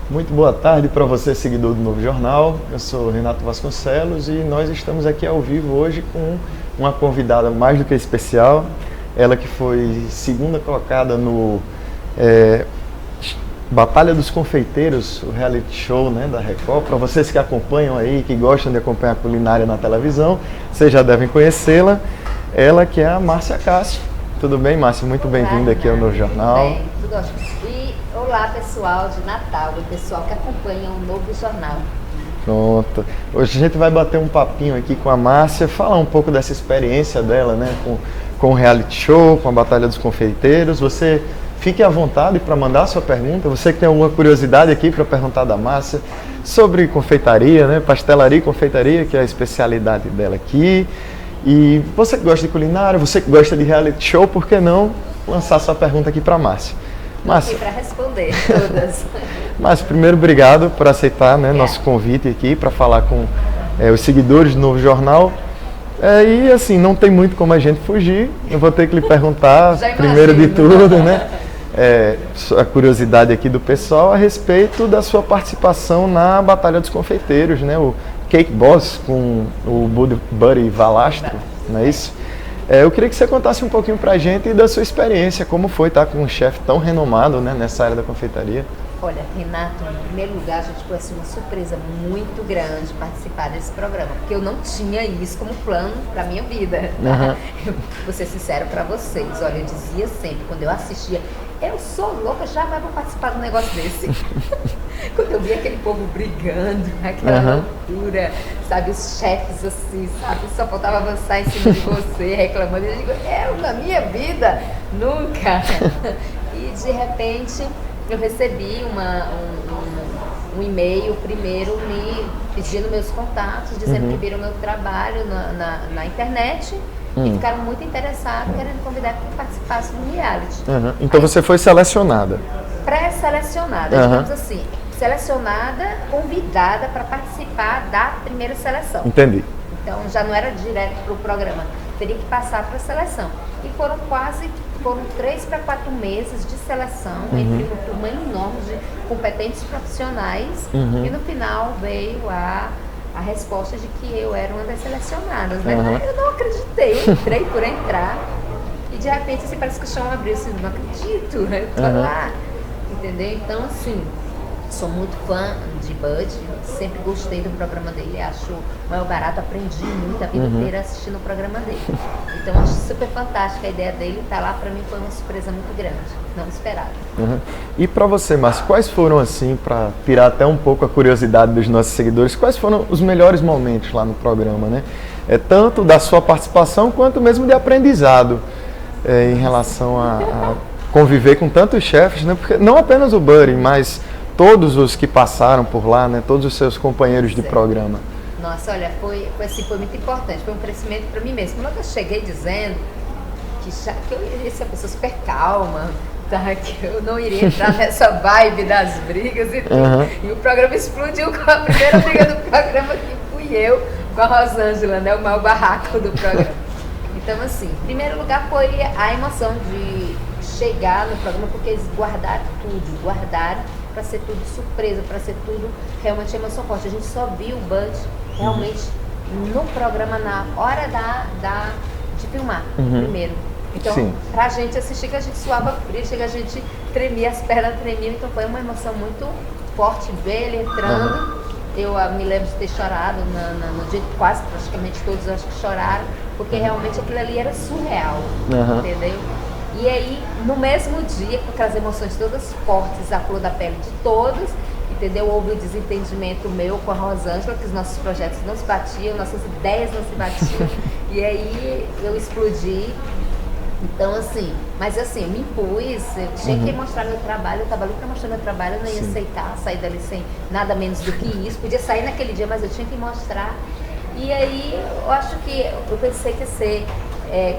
Muito boa tarde para você, seguidor do Novo Jornal. Eu sou Renato Vasconcelos e nós estamos aqui ao vivo hoje com uma convidada mais do que especial. Ela que foi segunda colocada no Batalha dos Confeiteiros, o reality show, né, da Record. Para vocês que acompanham aí, que gostam de acompanhar a culinária na televisão, vocês já devem conhecê-la. Ela que é a Márcia Castro. Tudo bem, Márcia? Muito bem-vinda aqui ao Novo Jornal. Tudo bem, tudo ótimo. E olá, pessoal de Natal, o pessoal que acompanha o Novo Jornal. Pronto. Hoje a gente vai bater um papinho aqui com a Márcia, falar um pouco dessa experiência dela, né, com o reality show, com a Batalha dos Confeiteiros. Você fique à vontade para mandar a sua pergunta. Você que tem alguma curiosidade aqui para perguntar da Márcia sobre confeitaria, né, pastelaria e confeitaria, que é a especialidade dela aqui. E você que gosta de culinária, você que gosta de reality show, por que não lançar sua pergunta aqui para a Márcia? Márcia, para responder todas. Márcia, primeiro, obrigado por aceitar, né, nosso convite aqui para falar com os seguidores do Novo Jornal. E assim, não tem muito como a gente fugir. Eu vou ter que lhe perguntar, primeiro de tudo, né, a curiosidade aqui do pessoal a respeito da sua participação na Batalha dos Confeiteiros, né, o Cake Boss com o Buddy Valastro, não é isso? Eu queria que você contasse um pouquinho pra gente da sua experiência, como foi estar com um chefe tão renomado, né, nessa área da confeitaria. Olha, Renato, em primeiro lugar, a gente foi assim, uma surpresa muito grande participar desse programa, porque eu não tinha isso como plano para minha vida. Tá? Vou ser sincero para vocês. Olha, eu dizia sempre, quando eu assistia, eu sou louca, jamais vou participar de um negócio desse. Quando eu vi aquele povo brigando, aquela loucura, sabe, os chefes assim, sabe, só faltava avançar em cima de você, reclamando, eu digo, eu na minha vida, nunca. E de repente eu recebi um e-mail primeiro me pedindo meus contatos, dizendo que viram meu trabalho na internet e ficaram muito interessados, querendo convidar para que participasse do reality. Então você foi selecionada? Pré-selecionada, digamos assim, selecionada, convidada para participar da primeira seleção. Entendi. Então já não era direto para o programa, teria que passar para a seleção. E foram 3 para 4 meses de seleção entre uma turma enorme de competentes profissionais e no final veio a resposta de que eu era uma das selecionadas, né? Eu não acreditei, eu entrei por entrar e de repente assim, parece que o chão abriu assim, não acredito, eu tô lá, entendeu? Então assim, sou muito fã de Bud, sempre gostei do programa dele, acho o maior barato, aprendi muito a vida inteira assistindo o programa dele. Então acho super fantástica a ideia dele, tá lá, pra mim foi uma surpresa muito grande, não esperava. E pra você, Márcia, quais foram assim, pra tirar até um pouco a curiosidade dos nossos seguidores, quais foram os melhores momentos lá no programa, né? Tanto da sua participação quanto mesmo de aprendizado em relação a conviver com tantos chefes, né? Porque não apenas o Buddy, mas todos os que passaram por lá, né? Todos os seus companheiros de programa. Nossa, olha, foi muito importante, foi um crescimento para mim mesmo. Logo eu cheguei dizendo que eu iria ser uma pessoa super calma, tá? Que eu não iria entrar nessa vibe das brigas e tudo. E o programa explodiu com a primeira briga do programa, que fui eu com a Rosângela, né? O maior barraco do programa. Então, assim, em primeiro lugar foi a emoção de chegar no programa, porque eles guardaram para ser tudo surpresa, para ser tudo realmente emoção forte. A gente só viu o Bud realmente no programa na hora de filmar, primeiro. Então, pra gente assistir, que a gente suava frio, chega a gente tremia, as pernas tremiam, então foi uma emoção muito forte ver ele entrando. Eu me lembro de ter chorado no dia, quase praticamente todos acho que choraram, porque realmente aquilo ali era surreal, entendeu? E aí, no mesmo dia, com aquelas emoções todas fortes, a flor da pele de todos, entendeu? Houve o desentendimento meu com a Rosângela, que os nossos projetos não se batiam, nossas ideias não se batiam. E aí, eu explodi. Então, assim, mas assim, eu me impus, eu tinha que mostrar meu trabalho, eu estava ali para mostrar meu trabalho, eu não ia aceitar sair dali sem nada menos do que isso. Podia sair naquele dia, mas eu tinha que mostrar. E aí, eu acho que eu pensei que ia ser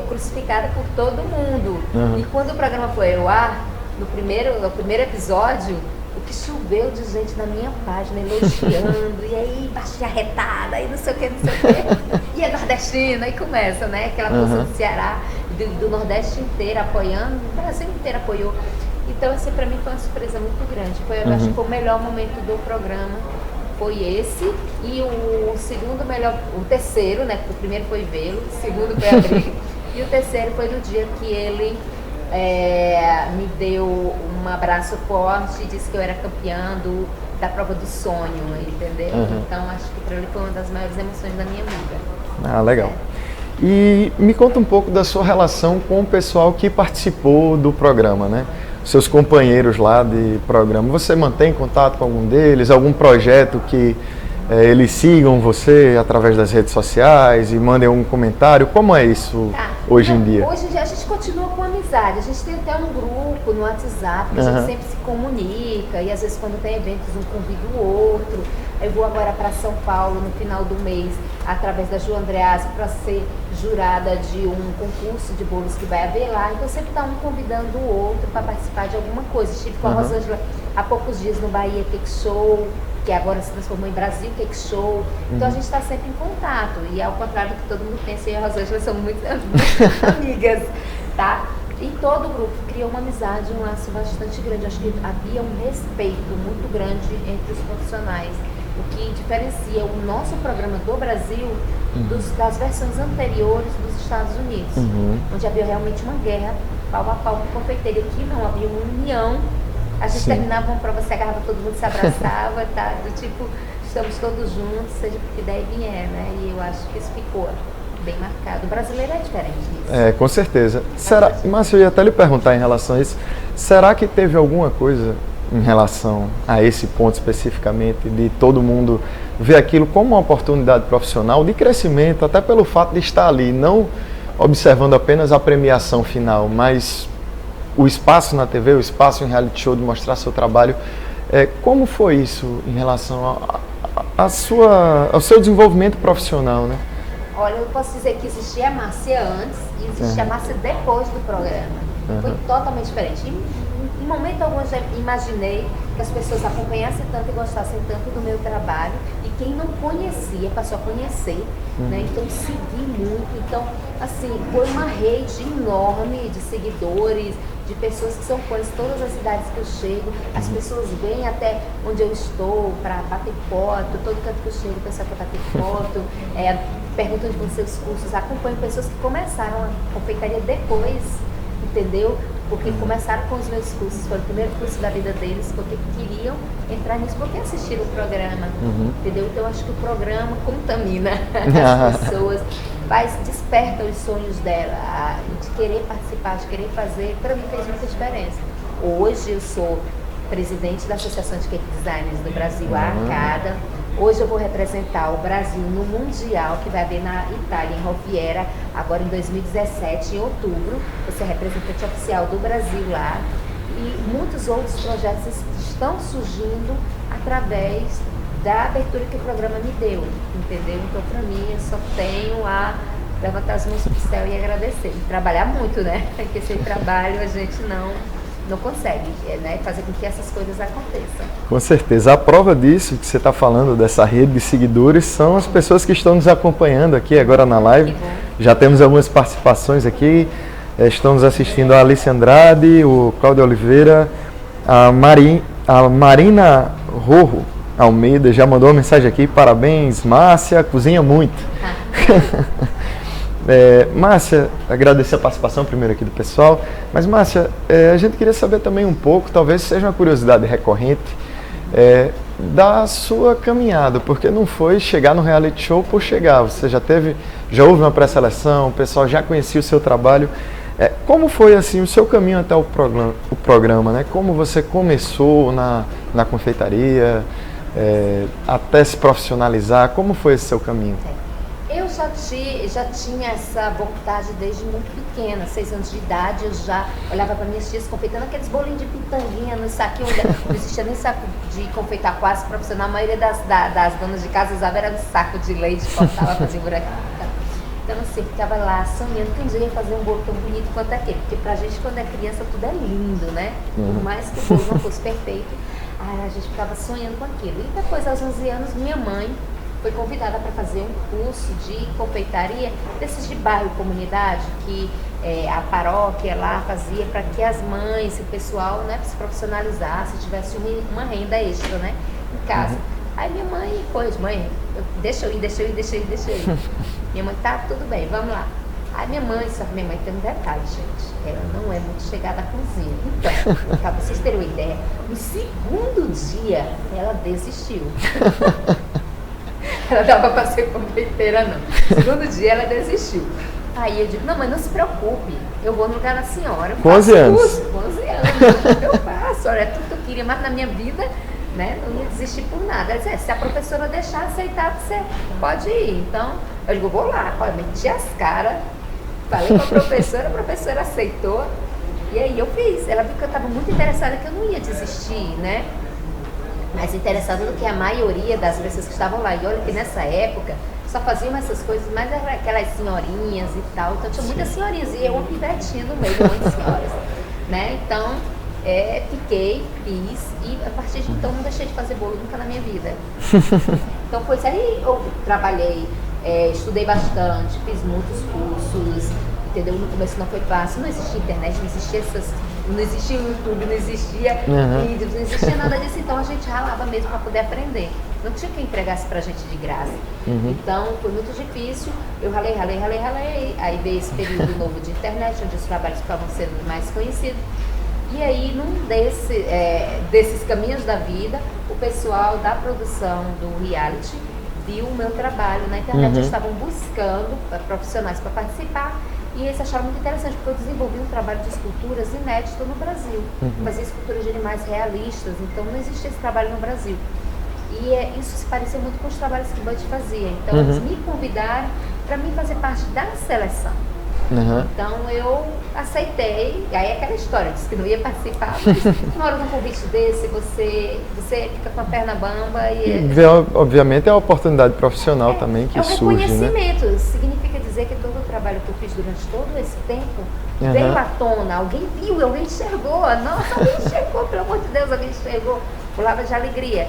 crucificada por todo mundo. E quando o programa foi ao ar, no primeiro episódio, o que choveu de gente na minha página elogiando, e aí baixinha arretada, e não sei o que, e é nordestina, e começa, né, aquela coisa do Ceará, do Nordeste inteiro apoiando, o Brasil inteiro apoiou. Então, assim, para mim foi uma surpresa muito grande. Eu acho que foi o melhor momento do programa. Foi esse, e o segundo melhor, o terceiro, né? Porque o primeiro foi vê-lo, o segundo foi abrir, e o terceiro foi no dia que ele me deu um abraço forte e disse que eu era campeã da prova do sonho, entendeu? Então acho que para ele foi uma das maiores emoções da minha vida. Ah, legal. E me conta um pouco da sua relação com o pessoal que participou do programa, né? Seus companheiros lá de programa, você mantém contato com algum deles? Algum projeto que eles sigam você através das redes sociais e mandem algum comentário? Como é isso hoje em dia? Hoje em dia a gente continua com amizade, a gente tem até um grupo no WhatsApp, que a gente sempre se comunica, e às vezes quando tem eventos um convida o outro. Eu vou agora para São Paulo no final do mês, através da Ju Andreasa, para ser jurada de um concurso de bolos que vai haver lá. Então sempre está um convidando o outro para participar de alguma coisa. Estive com a Rosângela há poucos dias no Bahia Cake Show, que agora se transformou em Brasil Cake Show. Então a gente está sempre em contato. E ao contrário do que todo mundo pensa, eu e a Rosângela somos muito amigas, tá? E todo o grupo criou uma amizade, um laço bastante grande. Acho que havia um respeito muito grande entre os profissionais. O que diferencia o nosso programa do Brasil das versões anteriores dos Estados Unidos, onde havia realmente uma guerra pau a pau com confeiteria. Aqui não, havia uma união. A gente terminava uma prova, se agarrava, todo mundo se abraçava, tá? Do tipo, estamos todos juntos, seja porque daí vier, né? E eu acho que isso ficou bem marcado. O brasileiro é diferente disso. Com certeza. Será, Márcia, eu ia até lhe perguntar em relação a isso, será que teve alguma coisa em relação a esse ponto especificamente, de todo mundo ver aquilo como uma oportunidade profissional de crescimento, até pelo fato de estar ali, não observando apenas a premiação final, mas o espaço na TV, o espaço em reality show de mostrar seu trabalho. Como foi isso em relação ao seu desenvolvimento profissional, né? Olha, eu posso dizer que existia a Márcia antes e existia a Márcia depois do programa. Foi totalmente diferente. Em momento algum eu já imaginei que as pessoas acompanhassem tanto e gostassem tanto do meu trabalho, e quem não conhecia passou a conhecer, né? Então segui muito. Então, assim, foi uma rede enorme de seguidores, de pessoas que são fãs de todas as cidades que eu chego. As pessoas vêm até onde eu estou para bater foto, todo canto que eu chego o pessoal quer bater foto, perguntam de vão ser os cursos. Acompanho pessoas que começaram a confeitaria depois, entendeu? Porque começaram com os meus cursos, foi o primeiro curso da vida deles, porque queriam entrar nisso, porque assistiram o programa, entendeu? Então eu acho que o programa contamina as pessoas, desperta os sonhos dela, de querer participar, de querer fazer. Para mim fez muita diferença. Hoje eu sou presidente da Associação de Cake Designers do Brasil, a ACADA. Hoje eu vou representar o Brasil no Mundial, que vai haver na Itália, em Roviera, agora em 2017, em outubro. Vou ser representante oficial do Brasil lá. E muitos outros projetos estão surgindo através da abertura que o programa me deu, entendeu? Então, para mim, eu só tenho a levantar as mãos pro céu e agradecer. E trabalhar muito, né? Porque sem trabalho a gente não consegue, né, fazer com que essas coisas aconteçam. Com certeza. A prova disso que você está falando, dessa rede de seguidores, são as pessoas que estão nos acompanhando aqui agora na live. Já temos algumas participações aqui. Estão nos assistindo a Alice Andrade, o Cláudio Oliveira, a Marina Rojo Almeida já mandou uma mensagem aqui. Parabéns, Márcia, cozinha muito. Márcia, agradecer a participação primeiro aqui do pessoal, mas Márcia, a gente queria saber também um pouco, talvez seja uma curiosidade recorrente, da sua caminhada, porque não foi chegar no reality show por chegar, você já houve uma pré-seleção, o pessoal já conhecia o seu trabalho. Como foi assim o seu caminho até o programa, né? Como você começou na confeitaria, até se profissionalizar, como foi esse seu caminho? Eu já tinha essa vontade desde muito pequena, 6 anos de idade. Eu já olhava para minhas tias confeitando aqueles bolinhos de pitanguinha no saquinho. Não existia nem saco de confeitar quase profissional. A maioria das donas de casa usava era um saco de leite, cortava, fazia buraquinho. Então, assim, eu ficava lá sonhando que um dia ia fazer um bolo tão bonito quanto aquele. Porque pra gente, quando é criança, tudo é lindo, né? Por mais que o bolo não fosse perfeito, a gente ficava sonhando com aquilo. E depois, aos 11 anos, minha mãe foi convidada para fazer um curso de confeitaria, desses de bairro, comunidade, que a paróquia lá fazia para que as mães, o pessoal, né, se profissionalizasse, tivesse uma renda extra, né, em casa. Aí minha mãe, mãe, deixa eu ir. Minha mãe, tá, tudo bem, vamos lá. Aí minha mãe tem um detalhe, gente, ela não é muito chegada à cozinha. Então, para vocês terem uma ideia, no segundo dia, ela desistiu. Ela dava para ser confeiteira, não. No segundo dia, ela desistiu. Aí eu digo, não, mãe, não se preocupe, eu vou no lugar da senhora. 11 anos. 11 anos, eu faço, olha, é tudo que eu queria, mas na minha vida, né, não ia desistir por nada. Ela disse, se a professora deixar aceitar, você pode ir. Então, eu digo, vou lá, olha, meti as caras, falei com a professora aceitou, e aí eu fiz. Ela viu que eu estava muito interessada, que eu não ia desistir, né? Mais interessada do que a maioria das pessoas que estavam lá. E olha que nessa época só faziam essas coisas, mas eram aquelas senhorinhas e tal. Então tinha muitas senhorinhas e eu uma pivetinha no meio de muitas senhoras, né? Então fiquei, fiz e a partir de então não deixei de fazer bolo nunca na minha vida. Então foi isso aí, eu trabalhei, estudei bastante, fiz muitos cursos, entendeu? No começo não foi fácil, não existia internet, não existia YouTube, não existia vídeos, não existia nada disso, então a gente ralava mesmo para poder aprender. Não tinha quem entregasse pra gente de graça. Então foi muito difícil, eu ralei, aí veio esse período novo de internet, onde os trabalhos ficavam sendo mais conhecidos. E aí, num desses caminhos da vida, o pessoal da produção do reality viu o meu trabalho na internet. Eles estavam buscando profissionais para participar e eles acharam muito interessante, porque eu desenvolvi um trabalho de esculturas inédito no Brasil. Fazia esculturas de animais realistas, então não existia esse trabalho no Brasil. E isso se parecia muito com os trabalhos que o Bud fazia. Então, eles me convidaram para mim fazer parte da seleção. Então eu aceitei, e aí é aquela história, disse que não ia participar, mas na hora de um convite desse, você fica com a perna bamba e obviamente é a oportunidade profissional também que surge, né? reconhecimento, significa dizer que todo o trabalho que eu fiz durante todo esse tempo veio à tona, alguém viu, alguém enxergou, nossa, alguém enxergou, pelo amor de Deus, alguém enxergou, pulava de alegria.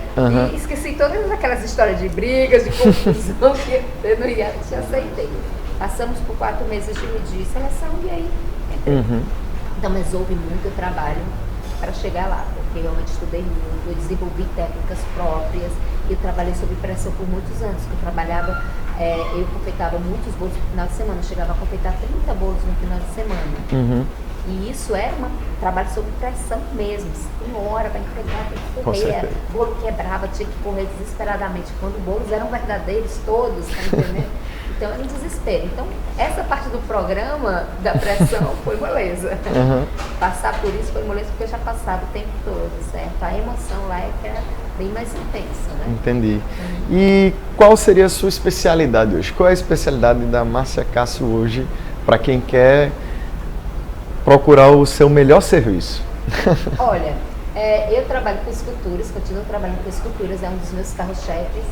E esqueci todas aquelas histórias de brigas, de confusão que eu não ia, te aceitei. Passamos por 4 meses de seleção e aí entrei. Então, mas houve muito trabalho para chegar lá, porque eu realmente estudei muito, eu desenvolvi técnicas próprias, eu trabalhei sob pressão por muitos anos, eu trabalhava, eu confeitava muitos bolos no final de semana, eu chegava a confeitar 30 bolos no final de semana. E isso era um trabalho sob pressão mesmo, tem hora para entregar, tem que correr, bolo quebrava, tinha que correr desesperadamente, quando os bolos eram verdadeiros todos, tá entendendo? Então era um desespero. Então essa parte do programa da pressão foi moleza. Passar por isso foi moleza porque eu já passava o tempo todo, certo? A emoção lá é que era bem mais intensa, né? Entendi. E qual seria a sua especialidade hoje? Qual é a especialidade da Márcia Cássio hoje para quem quer procurar o seu melhor serviço? Olha, eu trabalho com esculturas, continuo trabalhando com esculturas, é um dos meus carros-chefes.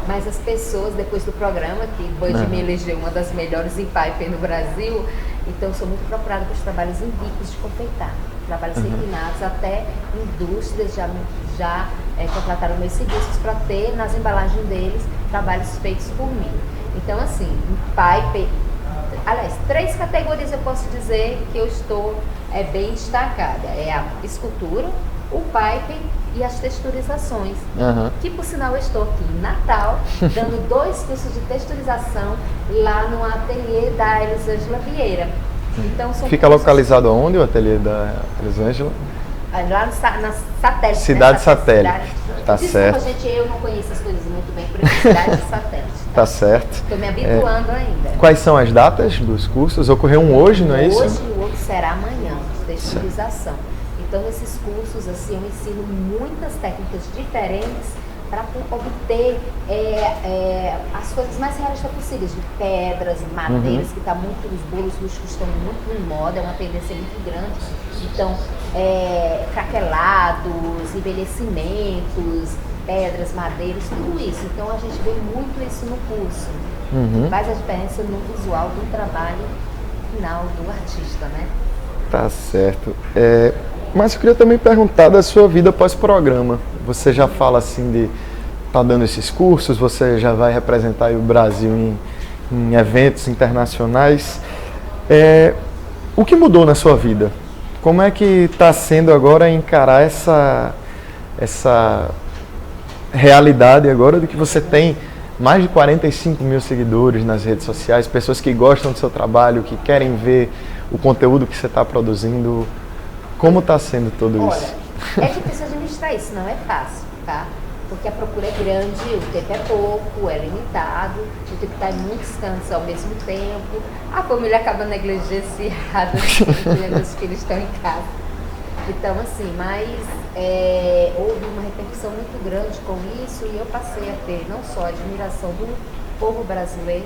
Mas as pessoas, depois do programa, que Bud me elegeu uma das melhores em pipe no Brasil, então eu sou muito procurada pelos trabalhos em bicos de confeitar. Trabalhos refinados, até indústrias já contrataram meus serviços para ter nas embalagens deles trabalhos feitos por mim. Então, assim, em pipe, aliás, 3 categorias eu posso dizer que eu estou bem destacada. É a escultura, o pipe e as texturizações, que por sinal eu estou aqui em Natal, dando 2 cursos de texturização lá no ateliê da Elisângela Vieira. Então, fica localizado onde o ateliê da Elisângela? Lá na Satélite. Cidade Satélite. Tá certo. Gente, eu não conheço as coisas muito bem, por isso Cidade Satélite. Tá certo. Estou me habituando ainda. Quais são as datas dos cursos? Ocorreu um hoje, não é isso? Hoje e o outro será amanhã, texturização. Então, nesses cursos, assim, eu ensino muitas técnicas diferentes para obter as coisas mais realistas possíveis, de pedras, madeiras, que os bolos rústicos estão muito em moda, é uma tendência muito grande. Então, craquelados, envelhecimentos, pedras, madeiras, tudo isso. Então, a gente vê muito isso no curso. Faz a diferença no visual do trabalho final do artista, né? Tá certo. Mas eu queria também perguntar da sua vida pós-programa. Você já fala assim de está dando esses cursos, você já vai representar aí o Brasil em eventos internacionais. O que mudou na sua vida? Como é que está sendo agora encarar essa realidade agora de que você tem mais de 45 mil seguidores nas redes sociais, pessoas que gostam do seu trabalho, que querem ver o conteúdo que você está produzindo? Como está sendo tudo isso? Olha, é difícil administrar isso, não é fácil, tá? Porque a procura é grande, o tempo é pouco, é limitado, eu tenho que estar em muitos cantos ao mesmo tempo, a família acaba negligenciada, porque meus filhos estão em casa. Então, assim, mas houve uma repercussão muito grande com isso e eu passei a ter não só a admiração do povo brasileiro,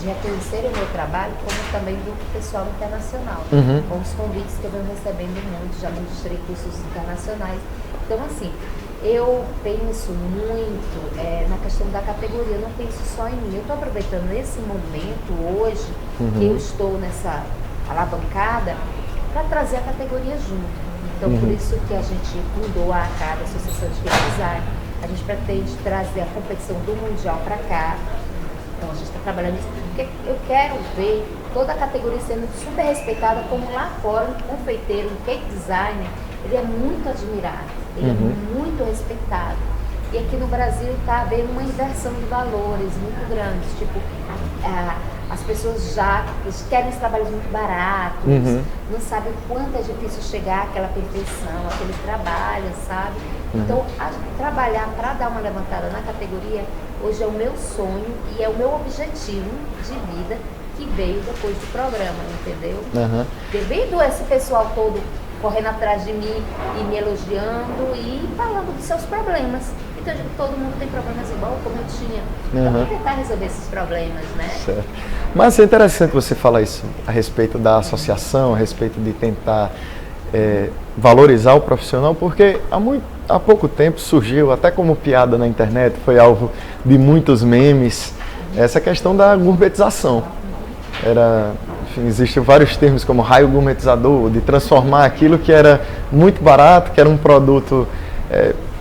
de reconhecer o meu trabalho, como também do pessoal internacional, com os convites que eu venho recebendo muito, já ministrei cursos internacionais. Então, assim, eu penso muito na questão da categoria, eu não penso só em mim. Eu estou aproveitando esse momento hoje, que eu estou nessa alavancada, para trazer a categoria junto. Então, por isso que a gente fundou a ACAD, a Associação de Game Design. A gente pretende trazer a competição do Mundial para cá. Então, a gente está trabalhando isso, porque eu quero ver toda a categoria sendo super respeitada, como lá fora, um confeiteiro, um cake designer, ele é muito admirado, ele é muito respeitado. E aqui no Brasil está havendo uma inversão de valores muito grande, tipo, as pessoas já querem os trabalhos muito baratos, não sabem o quanto é difícil chegar àquela perfeição, aquele trabalho, sabe? Então, trabalhar para dar uma levantada na categoria, hoje é o meu sonho e é o meu objetivo de vida que veio depois do programa, entendeu? Devido a esse pessoal todo correndo atrás de mim e me elogiando e falando dos seus problemas. Então, eu digo, todo mundo tem problemas igual como eu tinha. Então, vou tentar resolver esses problemas, né? Certo. Mas é interessante você falar isso a respeito da associação, a respeito de tentar valorizar o profissional, porque há pouco tempo surgiu, até como piada na internet, foi alvo de muitos memes, essa questão da gourmetização. Enfim, existem vários termos como raio gourmetizador, de transformar aquilo que era muito barato, que era um produto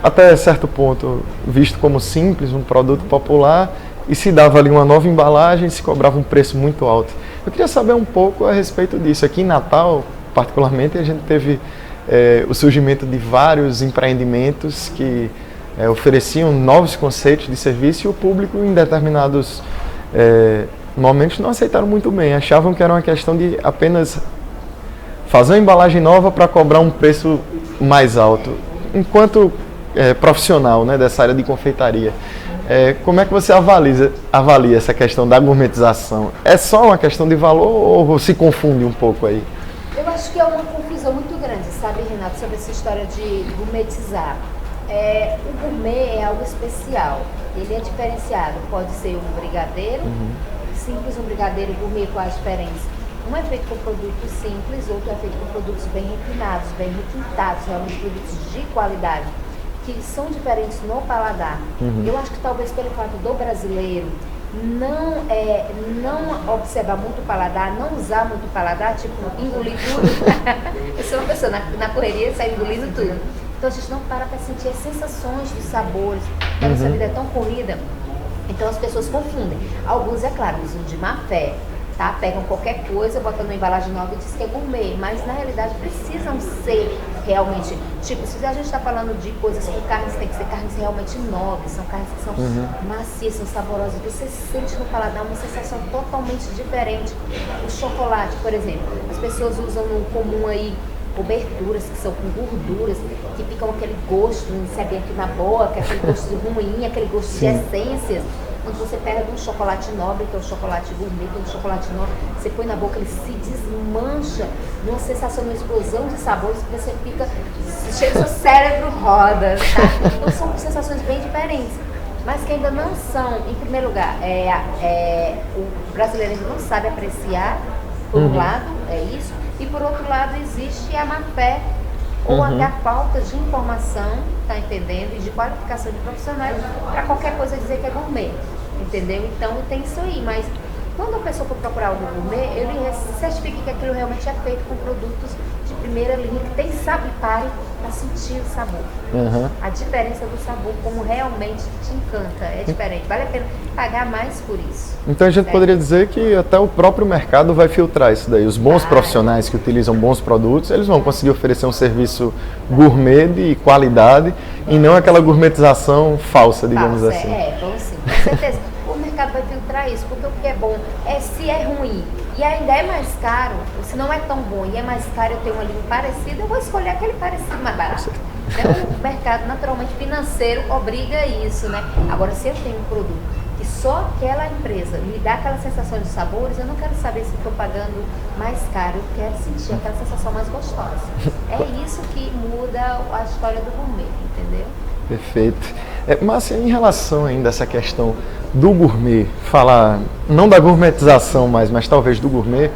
até certo ponto visto como simples, um produto popular, e se dava ali uma nova embalagem e se cobrava um preço muito alto. Eu queria saber um pouco a respeito disso. Aqui em Natal, particularmente, a gente teve o surgimento de vários empreendimentos que ofereciam novos conceitos de serviço e o público em determinados momentos não aceitaram muito bem, achavam que era uma questão de apenas fazer uma embalagem nova para cobrar um preço mais alto. Enquanto profissional, né, dessa área de confeitaria, como é que você avalia essa questão da gourmetização? É só uma questão de valor ou se confunde um pouco aí? Eu acho que é uma confusão muito grande, sabe, Renato, sobre essa história de gourmetizar. O gourmet é algo especial, ele é diferenciado, pode ser um brigadeiro, simples, um brigadeiro gourmet, qual a diferença? Um é feito com produtos simples, outro é feito com produtos bem refinados, bem requintados, realmente produtos de qualidade, que são diferentes no paladar. Eu acho que talvez pelo fato do brasileiro não observar muito o paladar, não usar muito o paladar, tipo, engolir tudo. Eu sou uma pessoa na correria, sai engolindo tudo. Então a gente não para sentir as sensações dos sabores, a nossa vida é tão corrida, então as pessoas confundem. Alguns, é claro, usam de má fé, tá? Pegam qualquer coisa, botam numa embalagem nova e dizem que é gourmet, mas na realidade precisam ser realmente, tipo, se a gente está falando de coisas com carnes, tem que ser carnes realmente nobres, são carnes que são macias, são saborosas, você sente no paladar uma sensação totalmente diferente. O chocolate, por exemplo, as pessoas usam no comum aí coberturas que são com gorduras, que ficam aquele gosto, não sabe, aqui na boca, aquele gosto ruim, aquele gosto de essências. Quando você pega um chocolate nobre, que é o chocolate gourmet, que é um chocolate nobre, você põe na boca, ele se desmancha numa sensação, numa explosão de sabores, que você fica, chega o seu cérebro roda, tá? Então são sensações bem diferentes, mas que ainda não são, em primeiro lugar, o brasileiro ainda não sabe apreciar, por um lado, é isso, e por outro lado existe a má fé, ou até a falta de informação, tá entendendo? E de qualificação de profissionais para qualquer coisa dizer que é gourmet, entendeu? Então tem isso aí, mas quando a pessoa for procurar algo gourmet, ele certifica que aquilo realmente é feito com produtos de primeira linha, que tem sabe pare, para sentir o sabor. Uhum. A diferença do sabor, como realmente te encanta, é diferente. Vale a pena pagar mais por isso. Então a gente poderia dizer que até o próprio mercado vai filtrar isso daí. Os bons profissionais que utilizam bons produtos, eles vão conseguir oferecer um serviço gourmet de qualidade e não aquela gourmetização falsa, digamos assim. Bom sim, com certeza. O mercado vai filtrar isso, porque o que é bom se é ruim e ainda é mais caro, ou se não é tão bom e é mais caro, eu tenho uma linha parecida, eu vou escolher aquele parecido mais barato. Então o mercado naturalmente financeiro obriga isso, né? Agora, se eu tenho um produto que só aquela empresa me dá aquela sensação de sabores, eu não quero saber se estou pagando mais caro, eu quero sentir aquela sensação mais gostosa. É isso que muda a história do gourmet, entendeu? Perfeito. Márcia, em relação ainda a essa questão do gourmet, falar não da gourmetização mais, mas talvez do gourmet,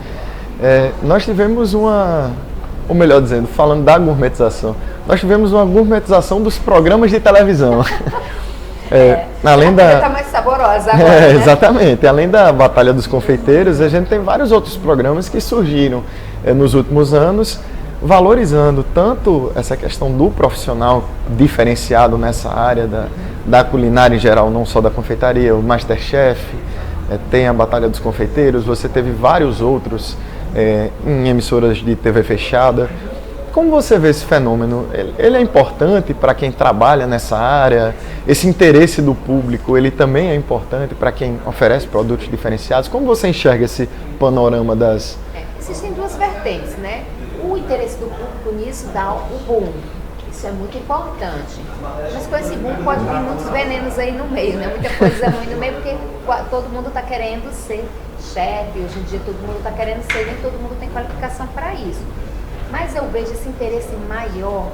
nós tivemos ou melhor dizendo, falando da gourmetização, nós tivemos uma gourmetização dos programas de televisão. Além da está mais saborosa agora, né? Exatamente. Além da Batalha dos Confeiteiros, a gente tem vários outros programas que surgiram nos últimos anos, valorizando tanto essa questão do profissional diferenciado nessa área da culinária em geral, não só da confeitaria, o MasterChef, tem a Batalha dos Confeiteiros, você teve vários outros em emissoras de TV fechada. Como você vê esse fenômeno? Ele é importante para quem trabalha nessa área? Esse interesse do público, ele também é importante para quem oferece produtos diferenciados? Como você enxerga esse panorama das... Existem duas vertentes, né? O interesse do público nisso dá o boom. Isso é muito importante. Mas com esse boom pode vir muitos venenos aí no meio, né? Muita coisa ruim no meio, porque todo mundo está querendo ser chefe, hoje em dia todo mundo está querendo ser, nem todo mundo tem qualificação para isso. Mas eu vejo esse interesse maior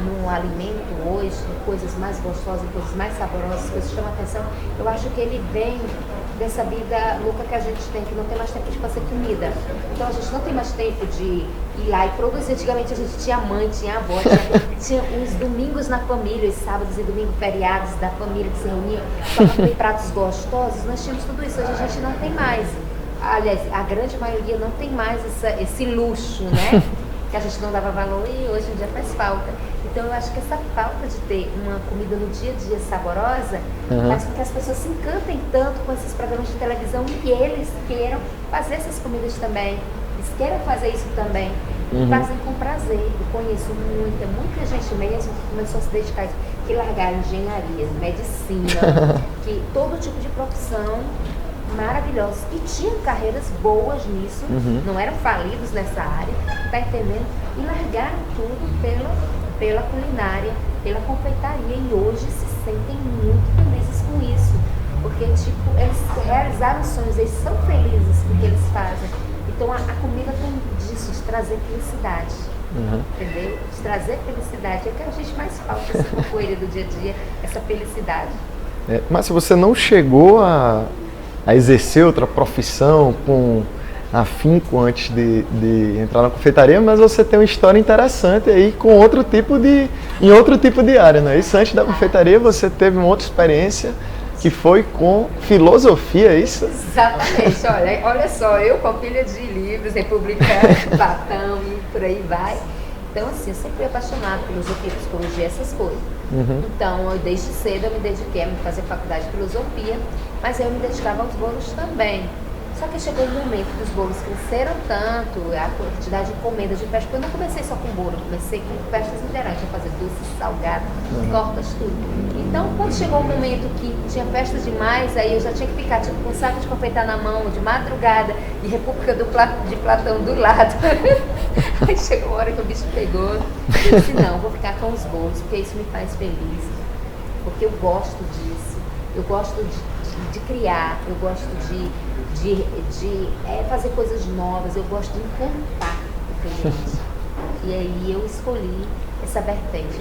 no alimento hoje, em coisas mais gostosas, em coisas mais saborosas, coisas que chamam a atenção. Eu acho que ele vem dessa vida louca que a gente tem, que não tem mais tempo de fazer comida. Então a gente não tem mais tempo de ir lá e produzir. Antigamente a gente tinha mãe, tinha avó, tinha uns domingos na família, os sábados e domingos feriados da família que se reuniam para comer pratos gostosos. Nós tínhamos tudo isso, hoje a gente não tem mais. Aliás, a grande maioria não tem mais esse luxo, né? Que a gente não dava valor e hoje em dia faz falta. Então eu acho que essa falta de ter uma comida no dia a dia saborosa faz com que as pessoas se encantem tanto com esses programas de televisão e eles queiram fazer essas comidas também. Eles queiram fazer isso também. E fazem com prazer. Eu conheço muita gente mesmo que começou a se dedicar a isso, que largaram engenharia, medicina, que todo tipo de profissão maravilhosos e tinham carreiras boas nisso, não eram falidos nessa área, tá entendendo? E largaram tudo pela culinária, pela confeitaria e hoje se sentem muito felizes com isso, porque eles realizaram sonhos, eles são felizes com o que eles fazem. Então a comida tem disso, de trazer felicidade, entendeu? De trazer felicidade, é o que a gente mais falta, essa coisa do dia a dia, essa felicidade. Mas se você não chegou a exercer outra profissão com afinco antes de entrar na confeitaria, mas você tem uma história interessante aí em outro tipo de área, não é isso? Antes da confeitaria você teve uma outra experiência que foi com filosofia, é isso? Exatamente, olha só, eu com pilha de livros, República, Platão e por aí vai. Então, assim, eu sempre fui apaixonada por filosofia, psicologia, essas coisas. Então, desde cedo eu me dediquei a fazer faculdade de filosofia, mas eu me dedicava aos bolos também. Só que chegou um momento que os bolos cresceram tanto, a quantidade de encomendas de festa, porque eu não comecei só com bolo, eu comecei com festas integrantes, a fazer doces, salgados, tortas, tudo. Então, quando chegou um momento que tinha festas demais, aí eu já tinha que ficar tipo, com um saco de confeitar na mão, de madrugada, e República de Platão do lado. Aí chegou uma hora que o bicho pegou, e eu disse, não, vou ficar com os bolos, porque isso me faz feliz, porque eu gosto disso, eu gosto de criar, eu gosto de fazer coisas novas, eu gosto de encantar o cliente. E aí eu escolhi essa vertente,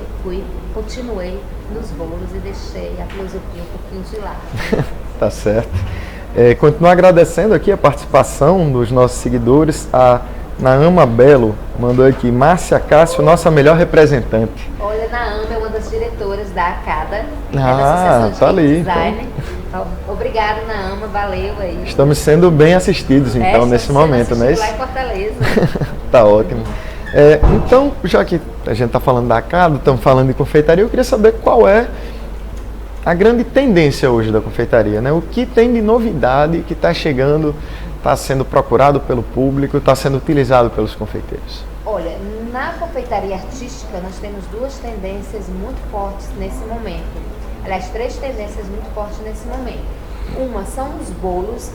continuei nos bolos e deixei a filosofia um pouquinho de lado. Tá certo. Continuo agradecendo aqui a participação dos nossos seguidores. A Naama Belo mandou aqui, Márcia Cássio, nossa melhor representante. Olha, Naama é uma das diretoras da ACADA, da Associação de tá ali, Design. Então. Obrigada, Naama, valeu aí. Estamos sendo bem assistidos, então, nesse momento, né? Lá em Fortaleza. Tá ótimo. Então, já que a gente está falando da Acado, estamos falando de confeitaria, eu queria saber qual é a grande tendência hoje da confeitaria, né? O que tem de novidade que está chegando, está sendo procurado pelo público, está sendo utilizado pelos confeiteiros? Olha, na confeitaria artística nós temos duas tendências muito fortes nesse momento. Aliás, três tendências muito fortes nesse momento. Uma são os bolos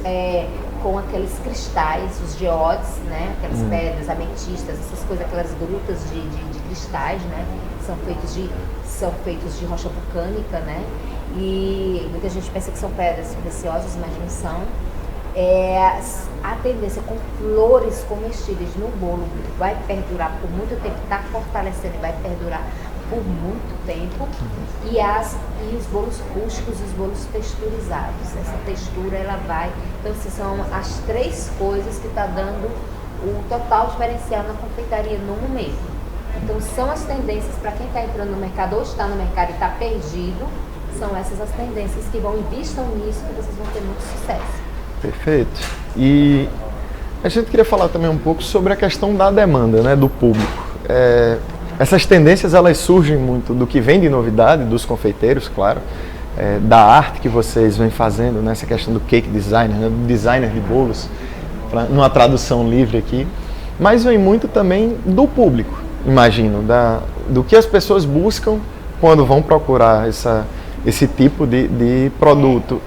com aqueles cristais, os geodes, né? Aquelas pedras ametistas, essas coisas, aquelas grutas de cristais, né? São feitos de rocha vulcânica, né? E muita gente pensa que são pedras preciosas, mas não são. A tendência com flores comestíveis no bolo vai perdurar por muito tempo, está fortalecendo e vai perdurar por muito tempo. E os bolos rústicos e os bolos texturizados. Essa textura, ela vai... Então, essas são as três coisas que está dando o total diferencial na confeitaria no momento. Então, são as tendências para quem está entrando no mercado ou está no mercado e está perdido, são essas as tendências que vão, invistam nisso, que vocês vão ter muito sucesso. Perfeito. E a gente queria falar também um pouco sobre a questão da demanda, né, do público. Essas tendências, elas surgem muito do que vem de novidade, dos confeiteiros, claro, da arte que vocês vêm fazendo, né, essa questão do cake designer, né, do designer de bolos, numa tradução livre aqui, mas vem muito também do público, imagino, do que as pessoas buscam quando vão procurar esse tipo de produto.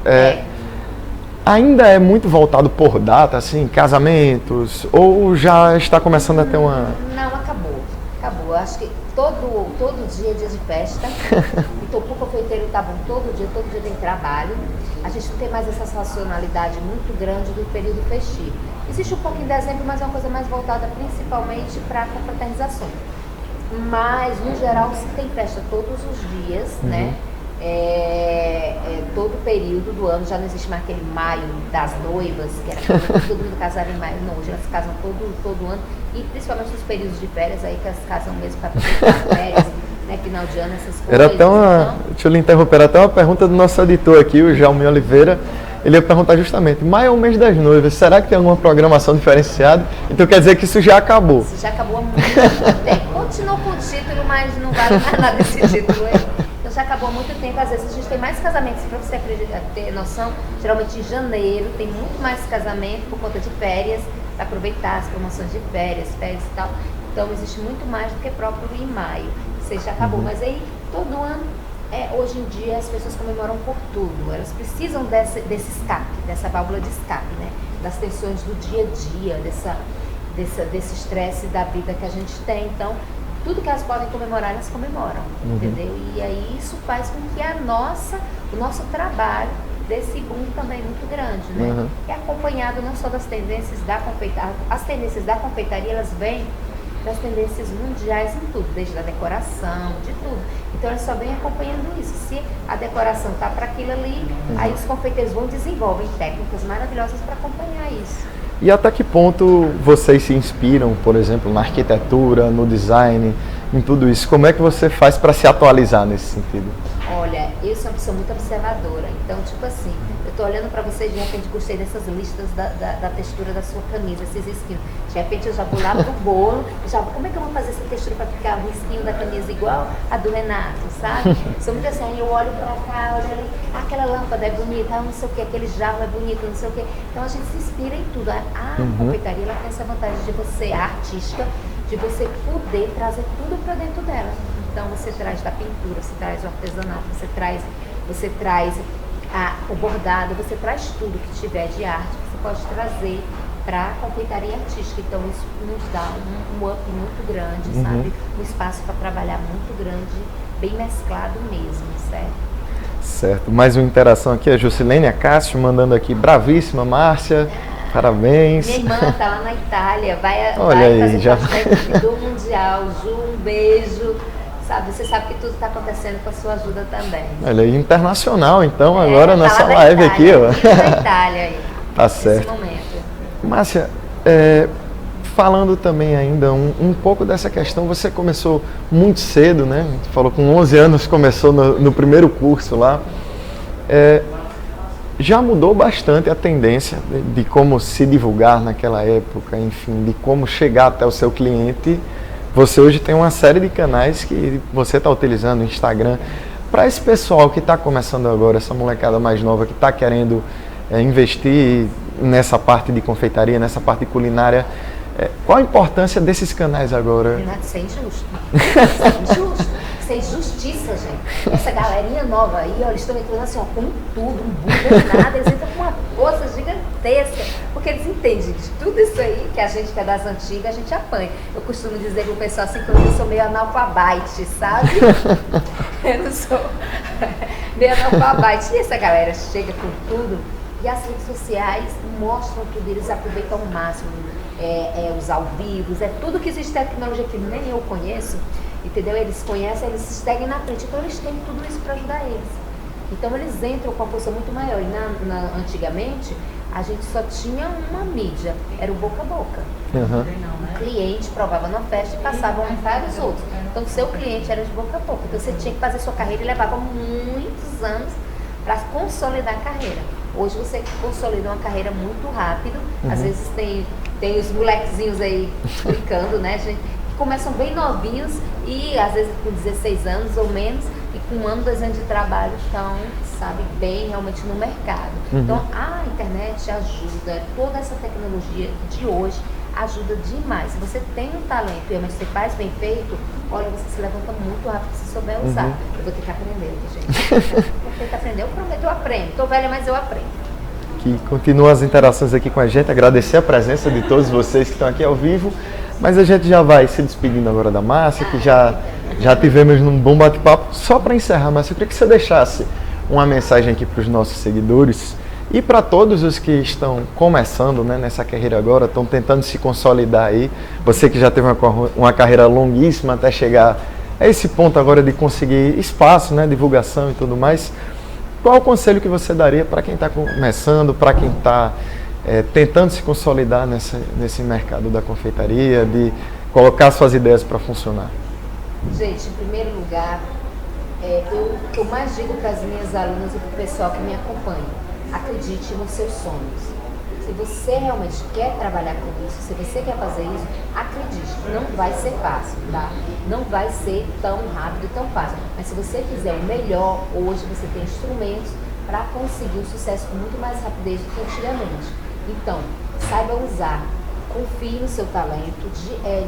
Ainda é muito voltado por data, assim, casamentos, ou já está começando a ter uma... Não, acabou. Eu acho que todo dia é dia de festa. Então, o confeiteiro tá bom todo dia tem trabalho. A gente não tem mais essa sazonalidade muito grande do período festivo. Existe um pouco em dezembro, mas é uma coisa mais voltada principalmente para confraternizações. Mas, no geral, se tem festa todos os dias, né? Todo período do ano, já não existe mais aquele maio das noivas, que era todo mundo casava em maio, não, hoje elas casam todo ano, e principalmente nos períodos de férias, aí que elas casam mesmo para aproveitar férias, né, final de ano, essas coisas. Deixa eu lhe interromper, era até uma pergunta do nosso editor aqui, o Jaume Oliveira. Ele ia perguntar justamente, maio é o mês das noivas, será que tem alguma programação diferenciada? Então quer dizer que isso já acabou. Isso já acabou há muito tempo. Continuou com o título, mas não vale mais nada esse título. Então já acabou há muito tempo. Às vezes a gente tem mais casamentos, para você ter noção, geralmente em janeiro tem muito mais casamento por conta de férias, para aproveitar as promoções de férias e tal. Então existe muito mais do que próprio em maio. Isso já acabou, mas aí todo ano... hoje em dia as pessoas comemoram por tudo, elas precisam desse escape, dessa válvula de escape, né? Das tensões do dia a dia, desse estresse da vida que a gente tem. Então, tudo que elas podem comemorar, elas comemoram, entendeu? E aí isso faz com que o nosso trabalho desse boom também muito grande, né? É acompanhado não só das tendências da confeitaria, as tendências da confeitaria, elas vêm das tendências mundiais em tudo, desde a decoração, de tudo. Então eles só vêm acompanhando isso. Se a decoração está para aquilo ali, aí os confeiteiros vão desenvolver técnicas maravilhosas para acompanhar isso. E até que ponto vocês se inspiram, por exemplo, na arquitetura, no design, em tudo isso? Como é que você faz para se atualizar nesse sentido? Olha, eu sou uma pessoa muito observadora, então, tipo assim, eu tô olhando pra você e de repente gostei dessas listas da textura da sua camisa, esses risquinhos. De repente eu já vou lá pro bolo, como é que eu vou fazer essa textura pra ficar o risquinho da camisa igual a do Renato, sabe? Sou muito assim, eu olho pra cá, olho ali, aquela lâmpada é bonita, não sei o que, aquele jarro é bonito, não sei o que. Então a gente se inspira em tudo. A confeitaria, ela tem essa vantagem de você, a artística, de você poder trazer tudo pra dentro dela. Então você traz da pintura, você traz o artesanato, você traz o bordado, você traz tudo que tiver de arte, que você pode trazer para a confeitaria artística. Então isso nos dá um up muito grande, sabe? Um espaço para trabalhar muito grande, bem mesclado mesmo, certo? Certo. Mais uma interação aqui, a Jusilene Cássio mandando aqui, bravíssima, Márcia. Parabéns. Minha irmã está lá na Itália, vai aí, fazer do Mundial. Ju, um beijo. Sabe, você sabe que tudo está acontecendo com a sua ajuda também. Olha aí, internacional, então, agora nessa live aqui, ó. Na Itália aí. Tá certo. Nesse momento. Márcia, falando também ainda um pouco dessa questão, você começou muito cedo, né? Você falou com 11 anos, começou no primeiro curso lá. Já mudou bastante a tendência de como se divulgar naquela época, enfim, de como chegar até o seu cliente você hoje tem uma série de canais que você está utilizando, o Instagram. Para esse pessoal que está começando agora, essa molecada mais nova que está querendo investir nessa parte de confeitaria, nessa parte de culinária, qual a importância desses canais agora? Renato, isso é injusto. Isso é injusto. Isso é injustiça, gente. Essa galerinha nova aí, ó, eles estão entrando assim, ó, com tudo, não buga nada, eles entram com uma força gigantesca, porque eles entendem de tudo isso aí, que a gente que é das antigas, a gente apanha. Eu costumo dizer pro pessoal assim, que eu sou meio analfabete, sabe? Eu não sou meio analfabete. E essa galera chega com tudo, e as redes sociais mostram tudo, eles aproveitam ao máximo, os ao vivo, tudo que existe tecnologia que nem eu conheço, entendeu? Eles conhecem, eles se seguem na frente, então eles têm tudo isso para ajudar eles. Então eles entram com uma força muito maior. E antigamente, a gente só tinha uma mídia, era o boca a boca. Uhum. O cliente provava numa festa e passava a vários outros. Então o seu cliente era de boca a boca. Então você tinha que fazer sua carreira e levava muitos anos para consolidar a carreira. Hoje você consolida uma carreira muito rápido. Às vezes tem os molequezinhos aí brincando, né, gente? Que começam bem novinhos e às vezes com 16 anos ou menos e com 1 ano, 2 anos de trabalho estão, sabe, bem realmente no mercado. Então a internet ajuda, toda essa tecnologia de hoje ajuda demais. Se você tem um talento e você faz bem feito, olha, você se levanta muito rápido se souber usar. Eu vou ter que aprender, gente. Vou ter que aprender, eu prometo, eu aprendo. Estou velha, mas eu aprendo. Que continua as interações aqui com a gente, agradecer a presença de todos vocês que estão aqui ao vivo, mas a gente já vai se despedindo agora da Márcia, que já tivemos num bom bate-papo. Só para encerrar, Márcia, eu queria que você deixasse uma mensagem aqui para os nossos seguidores e para todos os que estão começando, né, nessa carreira agora, estão tentando se consolidar aí, você que já teve uma carreira longuíssima até chegar a esse ponto agora de conseguir espaço, né, divulgação e tudo mais. Qual o conselho que você daria para quem está começando, para quem está tentando se consolidar nesse mercado da confeitaria, de colocar suas ideias para funcionar? Gente, em primeiro lugar, o que eu mais digo para as minhas alunas e para o pessoal que me acompanha, acredite nos seus sonhos. Se você realmente quer trabalhar com isso, se você quer fazer isso, acredite, não vai ser fácil, tá? Não vai ser tão rápido e tão fácil. Mas se você fizer o melhor, hoje você tem instrumentos para conseguir um sucesso com muito mais rapidez do que antigamente. Então, saiba usar, confie no seu talento,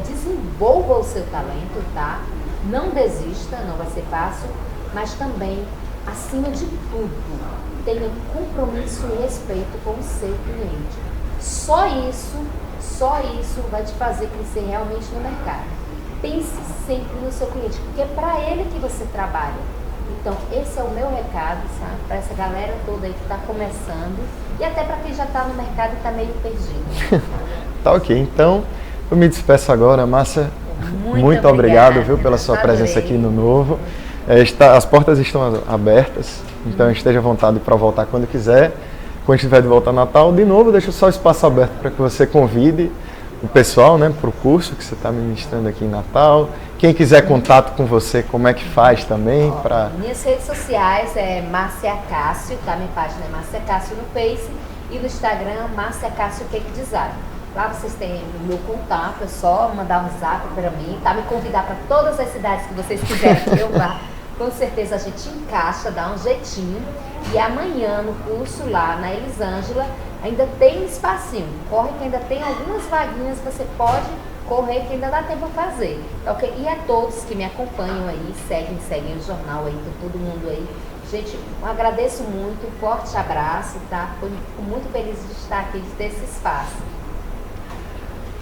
desenvolva o seu talento, tá? Não desista, não vai ser fácil, mas também, acima de tudo, tenha compromisso e respeito com o seu cliente. Só isso vai te fazer crescer realmente no mercado. Pense sempre no seu cliente, porque é para ele que você trabalha. Então, esse é o meu recado, sabe? Para essa galera toda aí que está começando e até para quem já está no mercado e está meio perdido. Tá ok, então eu me despeço agora, Márcia. Muito obrigado, viu, pela sua presença aqui no Novo. As portas estão abertas, então esteja à vontade para voltar quando quiser. Quando estiver de volta ao Natal, de novo, deixa só o espaço aberto para que você convide o pessoal, né, para o curso que você está ministrando aqui em Natal. Quem quiser contato com você, como é que faz também? Minhas redes sociais é Márcia Cássio, tá? Minha página é Márcia Cássio no Face e no Instagram, Márcia Cássio Cake Design. Lá vocês têm o meu contato, é só mandar um zap para mim, tá? Me convidar para todas as cidades que vocês quiserem que eu vá. Com certeza a gente encaixa, dá um jeitinho. E amanhã no curso lá na Elisângela ainda tem espacinho. Corre que ainda tem algumas vaguinhas que você pode correr que ainda dá tempo para fazer. Okay? E a todos que me acompanham aí, seguem o jornal aí, todo mundo aí. Gente, eu agradeço muito, um forte abraço, tá? Fico muito feliz de estar aqui, de ter esse espaço.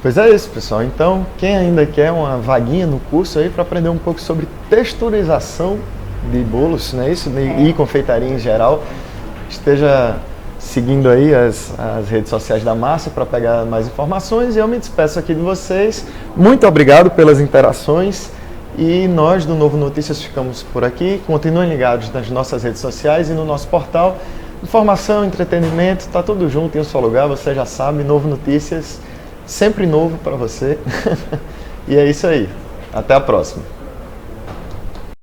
Pois é isso, pessoal. Então, quem ainda quer uma vaguinha no curso aí para aprender um pouco sobre texturização de bolos, né, isso, e confeitaria em geral, esteja seguindo aí as redes sociais da Márcia para pegar mais informações e eu me despeço aqui de vocês. Muito obrigado pelas interações e nós do Novo Notícias ficamos por aqui. Continuem ligados nas nossas redes sociais e no nosso portal. Informação, entretenimento, está tudo junto em um só lugar, você já sabe, Novo Notícias. Sempre novo para você. E é isso aí. Até a próxima.